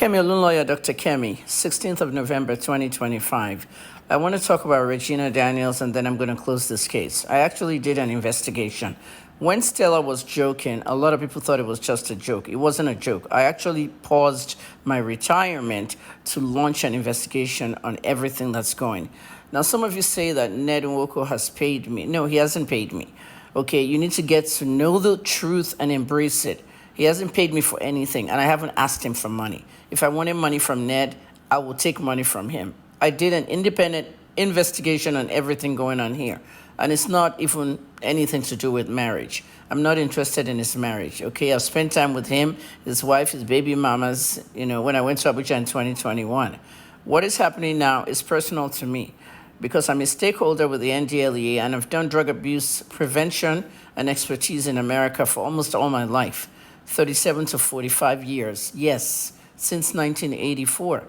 Kemi Olunloyo, Dr. Kemi, 16th of November, 2025. I want to talk about Regina Daniels and then I'm going to close this case. I actually did an investigation. When Stella was joking, a lot of people thought it was just a joke. It wasn't a joke. I actually paused my retirement to launch an investigation on everything that's going. Now, some of you say that Ned Nwoko has paid me. No, he hasn't paid me. Okay, you need to get to know the truth and embrace it. He hasn't paid me for anything, and I haven't asked him for money. If I wanted money from Ned, I will take money from him. I did an independent investigation on everything going on here, and it's not even anything to do with marriage. I'm not interested in his marriage, okay? I've spent time with him, his wife, his baby mamas, when I went to Abuja in 2021. What is happening now is personal to me because I'm a stakeholder with the NDLEA, and I've done drug abuse prevention and expertise in America for almost all my life. 37 to 45 years, yes, since 1984.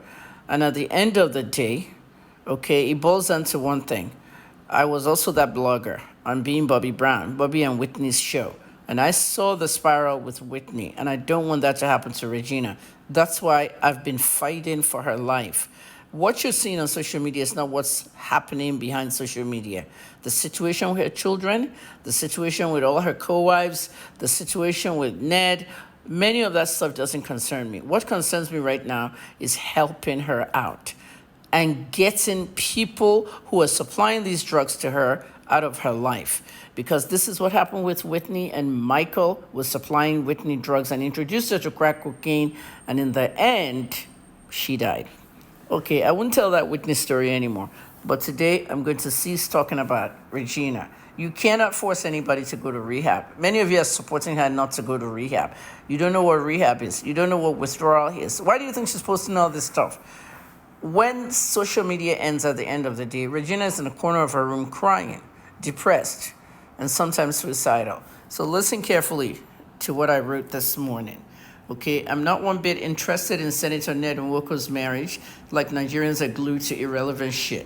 And at the end of the day, okay, it boils down to one thing. I was also that blogger on Being Bobby Brown, Bobby and Whitney's show. And I saw the spiral with Whitney, and I don't want that to happen to Regina. That's why I've been fighting for her life. What you're seeing on social media is not what's happening behind social media. The situation with her children, the situation with all her co-wives, the situation with Ned, many of that stuff doesn't concern me. What concerns me right now is helping her out and getting people who are supplying these drugs to her out of her life. Because this is what happened with Whitney, and Michael was supplying Whitney drugs and introduced her to crack cocaine, and in the end, she died. Okay, I wouldn't tell that Whitney story anymore, but today I'm going to cease talking about Regina. You cannot force anybody to go to rehab. Many of you are supporting her not to go to rehab. You don't know what rehab is. You don't know what withdrawal is. Why do you think she's supposed to know this stuff? When social media ends at the end of the day, Regina is in the corner of her room crying, depressed, and sometimes suicidal. So listen carefully to what I wrote this morning. Okay, I'm not one bit interested in Senator Ned Nwoko's marriage, like Nigerians are glued to irrelevant shit.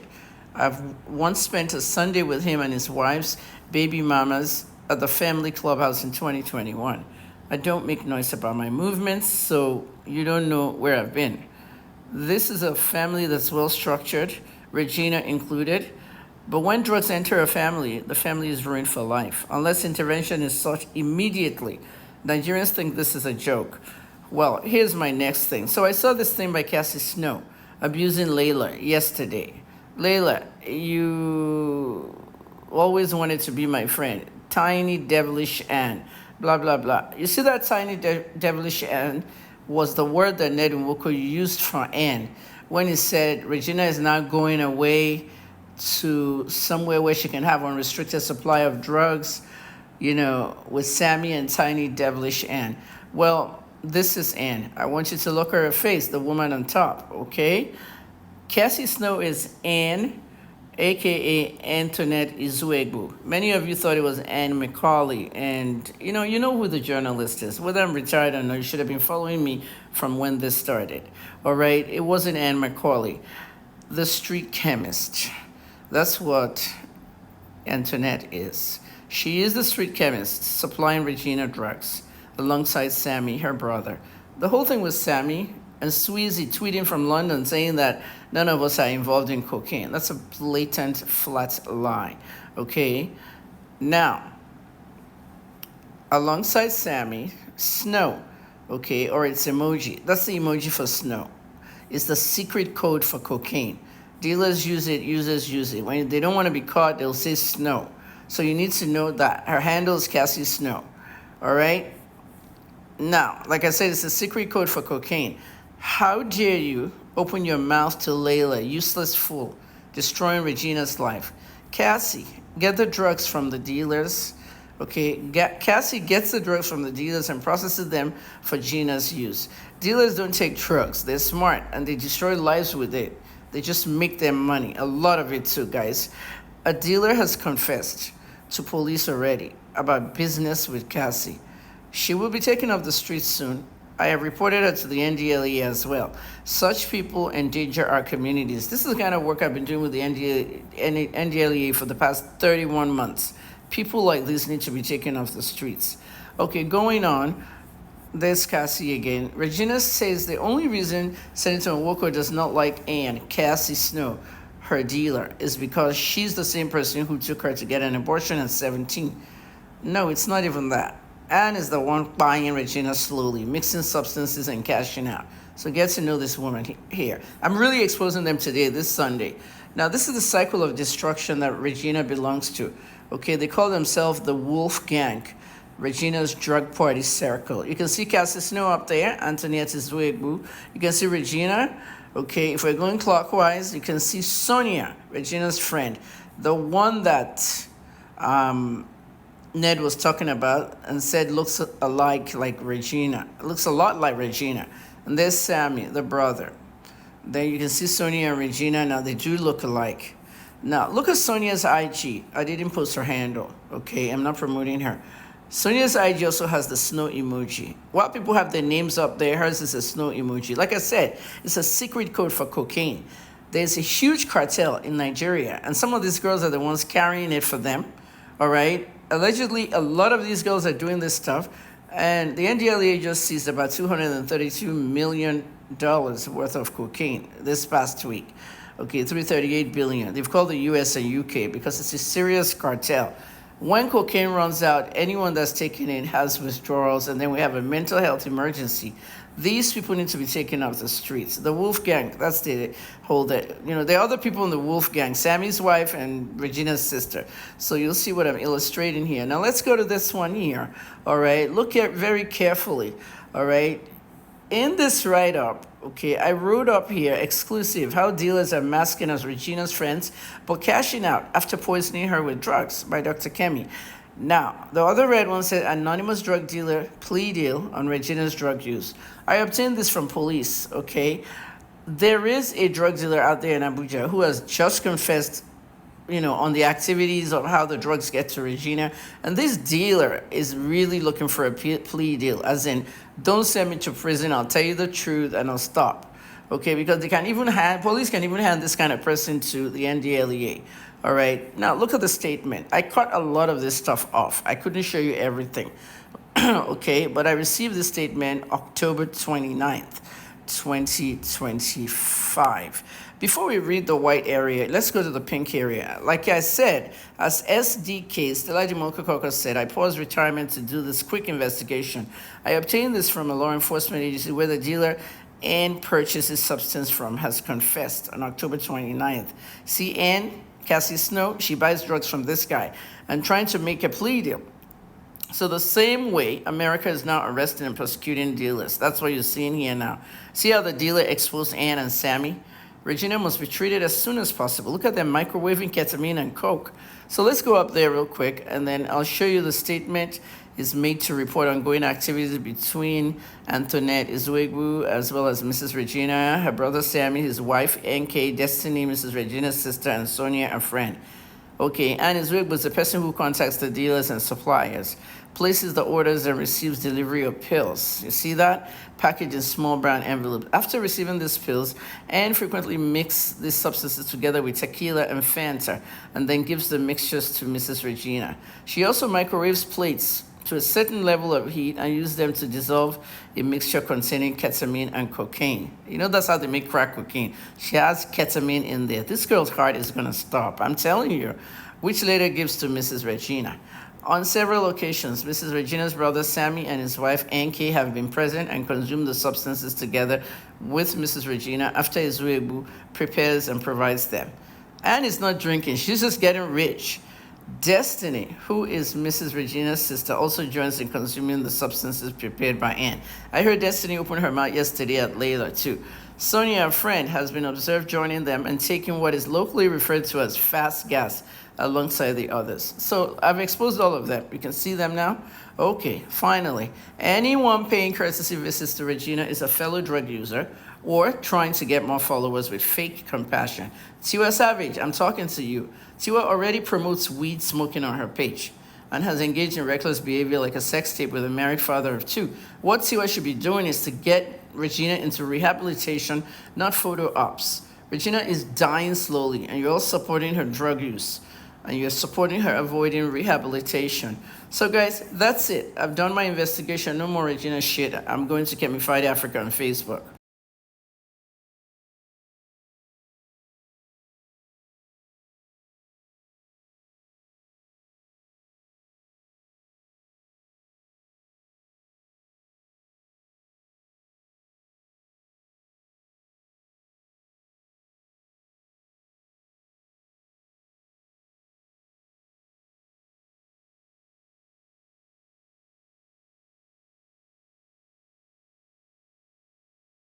I've once spent a Sunday with him and his wife's baby mamas at the family clubhouse in 2021. I don't make noise about my movements, so you don't know where I've been. This is a family that's well structured, Regina included, but when drugs enter a family, the family is ruined for life, unless intervention is sought immediately. Nigerians think this is a joke. Well, here's my next thing. So I saw this thing by Cassie Snow, abusing Layla, yesterday. Layla, you always wanted to be my friend. Tiny, devilish Ann, blah, blah, blah. You see that tiny, devilish Ann was the word that Ned Nwoko used for Ann when he said Regina is now going away to somewhere where she can have unrestricted supply of drugs, with Sammy and tiny devilish Ann. Well, this is Ann. I want you to look at her face, the woman on top, okay? Cassie Snow is Ann, a.k.a. Antoinette Izuegbu. Many of you thought it was Ann McCauley, and you know who the journalist is. Whether I'm retired or not, you should have been following me from when this started, all right? It wasn't Ann McCauley. The street chemist. That's what Antoinette is. She is the street chemist supplying Regina drugs alongside Sammy, her brother. The whole thing was Sammy and Sweezy tweeting from London saying that none of us are involved in cocaine. That's a blatant, flat lie, okay? Now, alongside Sammy, Snow, okay, or its emoji. That's the emoji for Snow. It's the secret code for cocaine. Dealers use it, users use it. When they don't want to be caught, they'll say Snow. So you need to know that her handle is Cassie Snow, all right? Now, like I said, it's a secret code for cocaine. How dare you open your mouth to Layla, useless fool, destroying Regina's life? Cassie, get the drugs from the dealers, okay? Cassie gets the drugs from the dealers and processes them for Gina's use. Dealers don't take drugs. They're smart, and they destroy lives with it. They just make their money, a lot of it too, guys. A dealer has confessed to police already about business with Cassie. She will be taken off the streets soon. I have reported her to the NDLEA as well. Such people endanger our communities. This is the kind of work I've been doing with the NDLEA for the past 31 months. People like this need to be taken off the streets. Okay, going on. There's Cassie again. Regina says the only reason Senator Nwoko does not like Ann, Cassie Snow, her dealer, is because she's the same person who took her to get an abortion at 17. No, it's not even that. Ann is the one buying Regina slowly, mixing substances and cashing out. So get to know this woman here. I'm really exposing them today, this Sunday. Now, this is the cycle of destruction that Regina belongs to. Okay, they call themselves the Wolfgang, Regina's drug party circle. You can see Cassie Snow up there, Antoniette Zuegbu. You can see Regina. Okay, if we're going clockwise, you can see Sonia, Regina's friend, the one that Ned was talking about and said looks alike like Regina. Looks a lot like Regina. And there's Sammy, the brother. Then you can see Sonia and Regina. Now they do look alike. Now look at Sonia's IG. I didn't post her handle. Okay, I'm not promoting her. Sonia's IG also has the snow emoji. While people have their names up there, hers is a snow emoji. Like I said, it's a secret code for cocaine. There's a huge cartel in Nigeria, and some of these girls are the ones carrying it for them. All right? Allegedly, a lot of these girls are doing this stuff, and the NDLEA just seized about $232 million worth of cocaine this past week. Okay, $338 billion. They've called the US and UK because it's a serious cartel. When cocaine runs out, anyone that's taking it has withdrawals, and then we have a mental health emergency. These people need to be taken off the streets. The Wolfgang, that's the whole, there are other people in the Wolfgang, Sammy's wife and Regina's sister. So you'll see what I'm illustrating here. Now let's go to this one here, all right? Look at very carefully, all right? In this write-up, okay, I wrote up here, exclusive, how dealers are masking as Regina's friends, but cashing out after poisoning her with drugs by Dr. Kemi. Now, the other red one said, anonymous drug dealer plea deal on Regina's drug use. I obtained this from police, okay? There is a drug dealer out there in Abuja who has just confessed on the activities of how the drugs get to Regina. And this dealer is really looking for a plea deal, as in, don't send me to prison, I'll tell you the truth and I'll stop. Okay, because police can even hand this kind of person to the NDLEA. All right, now look at the statement. I cut a lot of this stuff off. I couldn't show you everything. Okay, but I received this statement October 29th, 2025. Before we read the white area, let's go to the pink area. Like I said, as SDK, Stella Dimokokoko said, I paused retirement to do this quick investigation. I obtained this from a law enforcement agency where the dealer Ann purchases substance from has confessed on October 29th. See Ann, Cassie Snow, she buys drugs from this guy and trying to make a plea deal. So the same way, America is now arresting and prosecuting dealers. That's what you're seeing here now. See how the dealer exposed Ann and Sammy? Regina must be treated as soon as possible. Look at them microwaving ketamine and coke. So let's go up there real quick, and then I'll show you the statement is made to report ongoing activities between Antoinette Izuegwu as well as Mrs. Regina, her brother Sammy, his wife NK, Destiny, Mrs. Regina's sister, and Sonia, a friend. Okay, and Izuegwu was the person who contacts the dealers and suppliers, places the orders and receives delivery of pills. You see that? Packaged in small brown envelopes. After receiving these pills, Anne frequently mixes these substances together with tequila and Fanta, and then gives the mixtures to Mrs. Regina. She also microwaves plates to a certain level of heat and uses them to dissolve a mixture containing ketamine and cocaine. That's how they make crack cocaine. She has ketamine in there. This girl's heart is going to stop, I'm telling you, which later gives to Mrs. Regina. On several occasions, Mrs. Regina's brother Sammy and his wife NK have been present and consumed the substances together with Mrs. Regina after Izuegwu prepares and provides them. Anne is not drinking, she's just getting rich. Destiny, who is Mrs. Regina's sister, also joins in consuming the substances prepared by Anne. I heard Destiny open her mouth yesterday at Layla too. Sonia, a friend, has been observed joining them and taking what is locally referred to as fast gas alongside the others. So I've exposed all of them. You can see them now. Okay, finally, anyone paying courtesy visits to Regina is a fellow drug user or trying to get more followers with fake compassion. Tiwa Savage, I'm talking to you. Tiwa already promotes weed smoking on her page and has engaged in reckless behavior like a sex tape with a married father of two. What Tiwa should be doing is to get Regina into rehabilitation, not photo ops. Regina is dying slowly, and you're all supporting her drug use. and you're supporting her avoiding rehabilitation. So, guys, that's it. I've done my investigation. No more Regina shit. I'm going to Chemified Africa on Facebook.